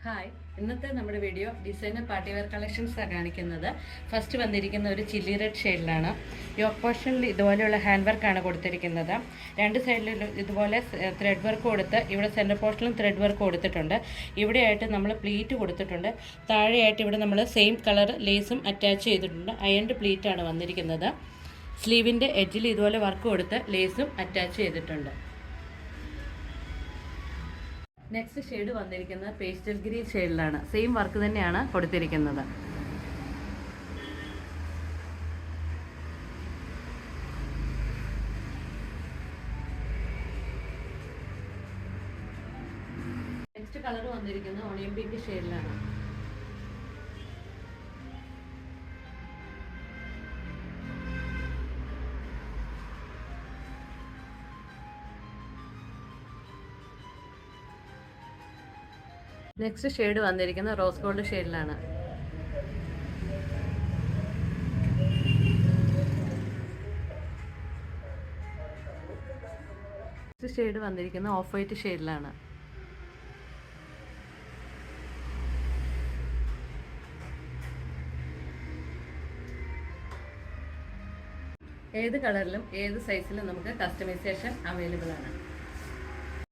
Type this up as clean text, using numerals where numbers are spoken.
Hi, ഇന്നത്തെ നമ്മുടെ video designer party wear കളക്ഷൻസാണ് കാണിക്കുന്നത്. ഫസ്റ്റ് വന്നിരിക്കുന്ന ഒരു ചില്ലി റെഡ് ഷെയ്ഡിലാണ്. യോക്ക് പോർഷനിൽ ഇതുപോലെയുള്ള ഹാൻഡ് വർക്കാണ് കൊടുത്തിരിക്കുന്നത്. രണ്ട് സൈഡിൽ ഇതുപോലെ ത്രെഡ് വർക്ക് കൊടുത്ത് ഇവിടെ സെൻറ്റർ പോർഷനിലും ത്രെഡ് വർക്ക് കൊടുത്തിട്ടുണ്ട്. ഇവിടെയായിട്ട് നമ്മൾ പ്ലീറ്റ് കൊടുത്തിട്ടുണ്ട്. താഴെയായിട്ട് ഇവിടെ നമ്മൾ സെയിം കളർ ലേസും അറ്റാച്ച് ചെയ്തിട്ടുണ്ട്. അയൺഡ് പ്ലീറ്റാണ് വന്നിരിക്കുന്നത്. സ്ലീവിൻ്റെ എഡ്ജിൽ ഇതുപോലെ വർക്ക് കൊടുത്ത് ലേസും അറ്റാച്ച് ചെയ്തിട്ടുണ്ട്. നെക്സ്റ്റ് ഷെയ്ഡ് വന്നിരിക്കുന്നത് പേസ്റ്റൽ ഗ്രീൻ ഷെയ്ഡിലാണ്. സെയിം വർക്ക് തന്നെയാണ് കൊടുത്തിരിക്കുന്നത്. നെക്സ്റ്റ് കളർ വന്നിരിക്കുന്നത് ഓണിയൻ പിങ്ക് ഷെയ്ഡിലാണ്. നെക്സ്റ്റ് ഷെയ്ഡ് വന്നിരിക്കുന്നത് റോസ് ഗോൾഡ് ഷെയ്ഡിലാണ്. നെക്സ്റ്റ് ഷെയ്ഡ് വന്നിരിക്കുന്നത് ഓഫ് വൈറ്റ് ഷെയ്ഡിലാണ്. ഏത് കളറിലും ഏത് സൈസിലും നമുക്ക് കസ്റ്റമൈസേഷൻ അവൈലബിൾ ആണ്.